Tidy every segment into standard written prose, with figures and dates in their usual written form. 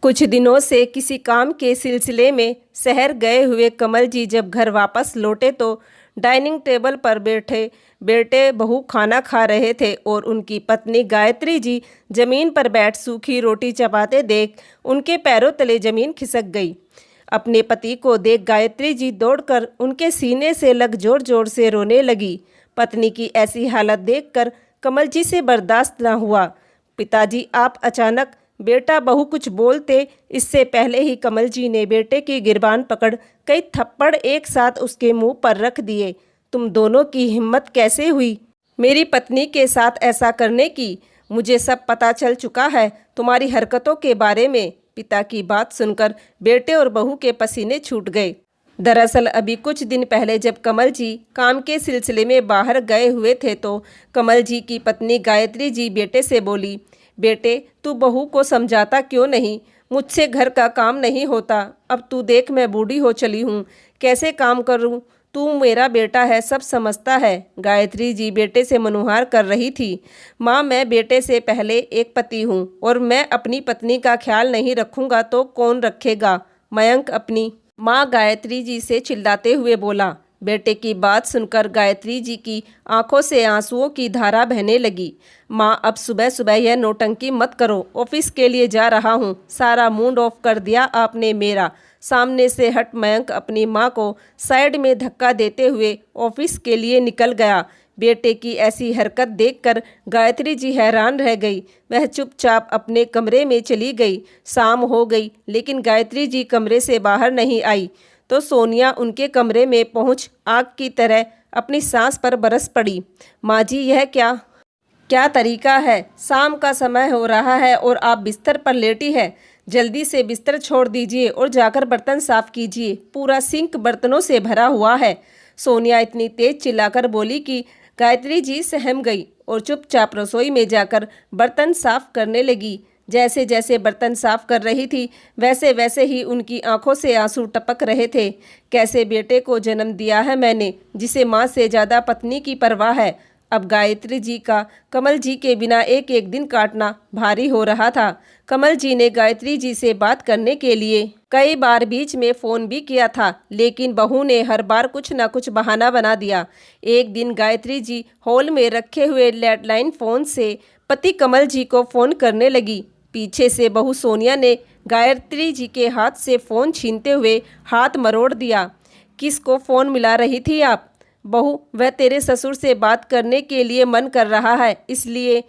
कुछ दिनों से किसी काम के सिलसिले में शहर गए हुए कमल जी जब घर वापस लौटे तो डाइनिंग टेबल पर बैठे बेटे बहू खाना खा रहे थे और उनकी पत्नी गायत्री जी जमीन पर बैठ सूखी रोटी चबाते देख उनके पैरों तले जमीन खिसक गई। अपने पति को देख गायत्री जी दौड़कर उनके सीने से लग जोर जोर से रोने लगी। पत्नी की ऐसी हालत देखकर कमल जी से बर्दाश्त न हुआ। पिताजी, आप अचानक, बेटा बहू कुछ बोलते इससे पहले ही कमल जी ने बेटे की गिरबान पकड़ कई थप्पड़ एक साथ उसके मुंह पर रख दिए। तुम दोनों की हिम्मत कैसे हुई मेरी पत्नी के साथ ऐसा करने की? मुझे सब पता चल चुका है तुम्हारी हरकतों के बारे में। पिता की बात सुनकर बेटे और बहू के पसीने छूट गए। दरअसल अभी कुछ दिन पहले जब कमल जी काम के सिलसिले में बाहर गए हुए थे तो कमल जी की पत्नी गायत्री जी बेटे से बोली, बेटे तू बहू को समझाता क्यों नहीं? मुझसे घर का काम नहीं होता। अब तू देख मैं बूढ़ी हो चली हूँ, कैसे काम करूँ? तू मेरा बेटा है, सब समझता है। गायत्री जी बेटे से मनुहार कर रही थी। माँ, मैं बेटे से पहले एक पति हूँ और मैं अपनी पत्नी का ख्याल नहीं रखूँगा तो कौन रखेगा? मयंक अपनी माँ गायत्री जी से चिल्लाते हुए बोला। बेटे की बात सुनकर गायत्री जी की आंखों से आंसुओं की धारा बहने लगी। माँ, अब सुबह सुबह यह नौटंकी मत करो, ऑफिस के लिए जा रहा हूँ। सारा मूड ऑफ कर दिया आपने मेरा। सामने से हट मयंक अपनी माँ को साइड में धक्का देते हुए ऑफिस के लिए निकल गया। बेटे की ऐसी हरकत देखकर गायत्री जी हैरान रह गई। वह चुपचाप अपने कमरे में चली गई। शाम हो गई लेकिन गायत्री जी कमरे से बाहर नहीं आई तो सोनिया उनके कमरे में पहुंच आग की तरह अपनी सांस पर बरस पड़ी। माँ जी, यह क्या तरीका है? शाम का समय हो रहा है और आप बिस्तर पर लेटी है। जल्दी से बिस्तर छोड़ दीजिए और जाकर बर्तन साफ कीजिए। पूरा सिंक बर्तनों से भरा हुआ है। सोनिया इतनी तेज चिल्लाकर बोली कि गायत्री जी सहम गई और चुपचाप रसोई में जाकर बर्तन साफ करने लगी। जैसे जैसे बर्तन साफ कर रही थी वैसे वैसे ही उनकी आंखों से आंसू टपक रहे थे। कैसे बेटे को जन्म दिया है मैंने, जिसे माँ से ज़्यादा पत्नी की परवाह है। अब गायत्री जी का कमल जी के बिना एक एक दिन काटना भारी हो रहा था। कमल जी ने गायत्री जी से बात करने के लिए कई बार बीच में फ़ोन भी किया था लेकिन बहू ने हर बार कुछ न कुछ बहाना बना दिया। एक दिन गायत्री जी हॉल में रखे हुए लैंडलाइन फ़ोन से पति कमल जी को फ़ोन करने लगी। पीछे से बहू सोनिया ने गायत्री जी के हाथ से फ़ोन छीनते हुए हाथ मरोड़ दिया। किसको फ़ोन मिला रही थी आप? बहू, वह तेरे ससुर से बात करने के लिए मन कर रहा है, इसलिए।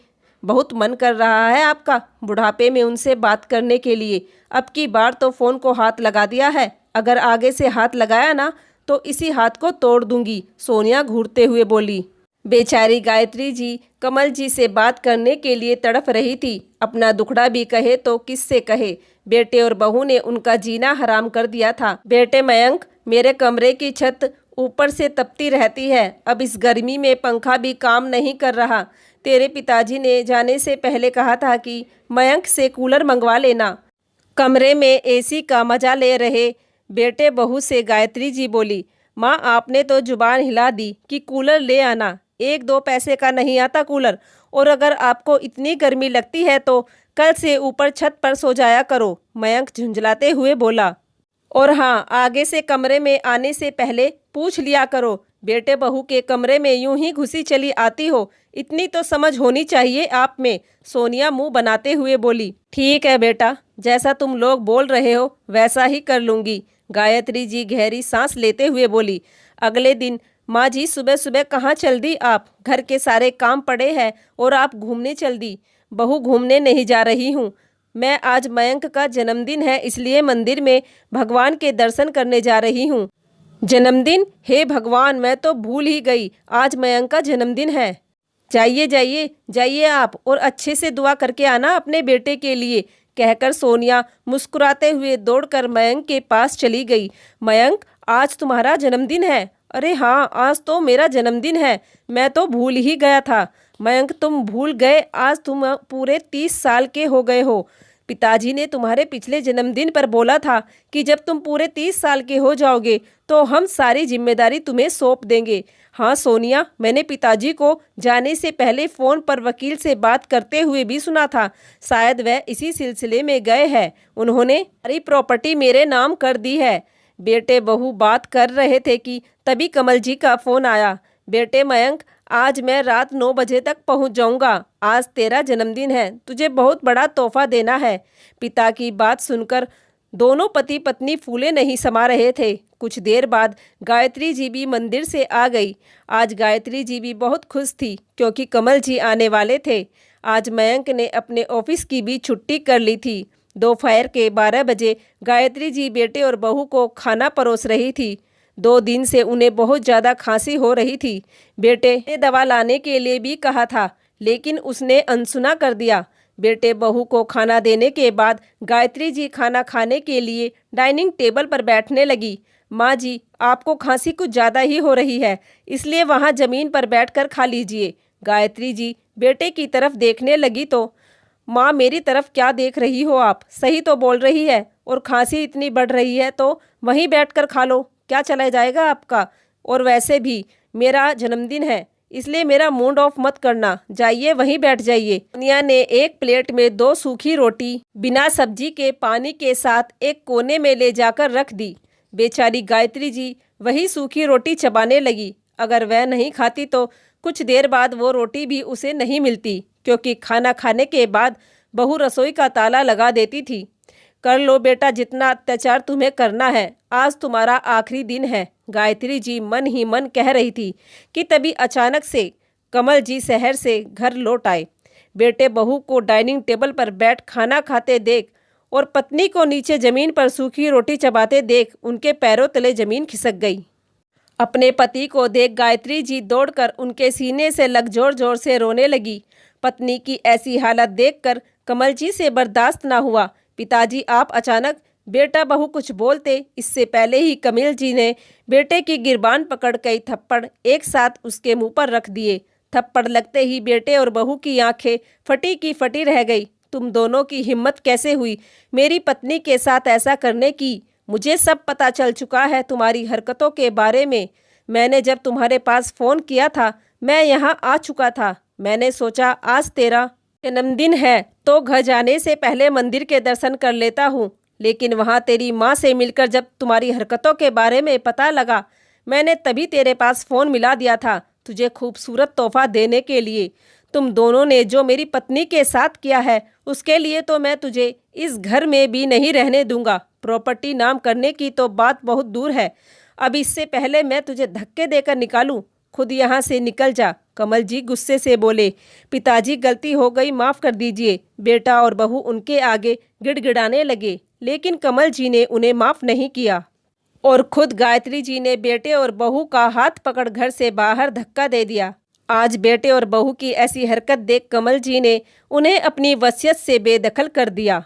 बहुत मन कर रहा है आपका बुढ़ापे में उनसे बात करने के लिए? अब की बार तो फ़ोन को हाथ लगा दिया है। अगर आगे से हाथ लगाया ना तो इसी हाथ को तोड़ दूंगी, सोनिया घूरते हुए बोली। बेचारी गायत्री जी कमल जी से बात करने के लिए तड़प रही थी। अपना दुखड़ा भी कहे तो किससे कहे? बेटे और बहू ने उनका जीना हराम कर दिया था। बेटे मयंक, मेरे कमरे की छत ऊपर से तपती रहती है। अब इस गर्मी में पंखा भी काम नहीं कर रहा। तेरे पिताजी ने जाने से पहले कहा था कि मयंक से कूलर मंगवा लेना। कमरे में एसी का मजा ले रहे बेटे बहू से गायत्री जी बोली। माँ, आपने तो जुबान हिला दी कि कूलर ले आना। 1-2 पैसे का नहीं आता कूलर। और अगर आपको इतनी गर्मी लगती है तो कल से ऊपर छत पर सो जाया करो, मयंक झुंझलाते हुए बोला। और हाँ, आगे से कमरे में आने से पहले पूछ लिया करो। बेटे बहू के कमरे में यूं ही घुसी चली आती हो, इतनी तो समझ होनी चाहिए आप में, सोनिया मुंह बनाते हुए बोली। ठीक है बेटा, जैसा तुम लोग बोल रहे हो वैसा ही कर लूँगी, गायत्री जी गहरी सांस लेते हुए बोली। अगले दिन, माँ जी सुबह सुबह कहाँ चल दी आप? घर के सारे काम पड़े हैं और आप घूमने चल दी। बहू, घूमने नहीं जा रही हूँ मैं, आज मयंक का जन्मदिन है इसलिए मंदिर में भगवान के दर्शन करने जा रही हूँ। जन्मदिन? हे भगवान, मैं तो भूल ही गई, आज मयंक का जन्मदिन है। जाइए जाइए जाइए आप, और अच्छे से दुआ करके आना अपने बेटे के लिए, कहकर सोनिया मुस्कुराते हुए दौड़कर मयंक के पास चली गई। मयंक, आज तुम्हारा जन्मदिन है? अरे हाँ, आज तो मेरा जन्मदिन है, मैं तो भूल ही गया था। मयंक, तुम भूल गए? आज तुम पूरे 30 साल के हो गए हो। पिताजी ने तुम्हारे पिछले जन्मदिन पर बोला था कि जब तुम पूरे 30 साल के हो जाओगे तो हम सारी जिम्मेदारी तुम्हें सौंप देंगे। हाँ सोनिया, मैंने पिताजी को जाने से पहले फ़ोन पर वकील से बात करते हुए भी सुना था। शायद वह इसी सिलसिले में गए हैं। उन्होंने सारी प्रॉपर्टी मेरे नाम कर दी है। बेटे बहू बात कर रहे थे कि तभी कमल जी का फ़ोन आया। बेटे मयंक, आज मैं रात 9 बजे तक पहुंच जाऊंगा। आज तेरा जन्मदिन है, तुझे बहुत बड़ा तोहफा देना है। पिता की बात सुनकर दोनों पति पत्नी फूले नहीं समा रहे थे। कुछ देर बाद गायत्री जी भी मंदिर से आ गई। आज गायत्री जी भी बहुत खुश थी क्योंकि कमल जी आने वाले थे। आज मयंक ने अपने ऑफिस की भी छुट्टी कर ली थी। दोपहर के 12 बजे गायत्री जी बेटे और बहू को खाना परोस रही थी। 2 दिन से उन्हें बहुत ज़्यादा खांसी हो रही थी। बेटे ने दवा लाने के लिए भी कहा था, लेकिन उसने अनसुना कर दिया। बेटे बहू को खाना देने के बाद गायत्री जी खाना खाने के लिए डाइनिंग टेबल पर बैठने लगी। माँ जी, आपको खांसी कुछ ज़्यादा ही हो रही है, इसलिए वहाँ ज़मीन पर बैठकर खा लीजिए। गायत्री जी बेटे की तरफ देखने लगी तो, माँ मेरी तरफ क्या देख रही हो आप? सही तो बोल रही है, और खांसी इतनी बढ़ रही है तो वहीं बैठकर खा लो, क्या चला जाएगा आपका? और वैसे भी मेरा जन्मदिन है, इसलिए मेरा मूड ऑफ मत करना, जाइए वहीं बैठ जाइए। सोनिया ने एक प्लेट में 2 सूखी रोटी बिना सब्जी के पानी के साथ एक कोने में ले जाकर रख दी। बेचारी गायत्री जी वही सूखी रोटी चबाने लगी। अगर वह नहीं खाती तो कुछ देर बाद वो रोटी भी उसे नहीं मिलती, क्योंकि खाना खाने के बाद बहू रसोई का ताला लगा देती थी। कर लो बेटा, जितना अत्याचार तुम्हें करना है, आज तुम्हारा आखिरी दिन है। गायत्री जी मन ही मन कह रही थी कि तभी अचानक से कमल जी शहर से घर लौट आए। बेटे बहू को डाइनिंग टेबल पर बैठ खाना खाते देख और पत्नी को नीचे ज़मीन पर सूखी रोटी चबाते देख उनके पैरों तले ज़मीन खिसक गई। अपने पति को देख गायत्री जी दौड़कर उनके सीने से लग जोर जोर से रोने लगी। पत्नी की ऐसी हालत देखकर कमल जी से बर्दाश्त ना हुआ। पिताजी, आप अचानक? बेटा बहू कुछ बोलते इससे पहले ही कमल जी ने बेटे की गिरबान पकड़ कई थप्पड़ एक साथ उसके मुंह पर रख दिए। थप्पड़ लगते ही बेटे और बहू की आंखें फटी की फटी रह गई। तुम दोनों की हिम्मत कैसे हुई मेरी पत्नी के साथ ऐसा करने की? मुझे सब पता चल चुका है तुम्हारी हरकतों के बारे में। मैंने जब तुम्हारे पास फ़ोन किया था, मैं यहाँ आ चुका था। मैंने सोचा आज तेरा जन्मदिन है तो घर जाने से पहले मंदिर के दर्शन कर लेता हूँ, लेकिन वहाँ तेरी माँ से मिलकर जब तुम्हारी हरकतों के बारे में पता लगा, मैंने तभी तेरे पास फ़ोन मिला दिया था तुझे खूबसूरत तोहफा देने के लिए। तुम दोनों ने जो मेरी पत्नी के साथ किया है, उसके लिए तो मैं तुझे इस घर में भी नहीं रहने दूंगा। प्रॉपर्टी नाम करने की तो बात बहुत दूर है। अब इससे पहले मैं तुझे धक्के देकर निकालूं, खुद यहाँ से निकल जा। कमल जी गुस्से से बोले, पिताजी गलती हो गई, माफ़ कर दीजिए। बेटा और बहू उनके आगे गिड़गिड़ाने लगे, लेकिन कमल जी ने उन्हें माफ़ नहीं किया और खुद गायत्री जी ने बेटे और बहू का हाथ पकड़ घर से बाहर धक्का दे दिया। आज बेटे और बहू की ऐसी हरकत देख कमल जी ने उन्हें अपनी वसीयत से बेदखल कर दिया।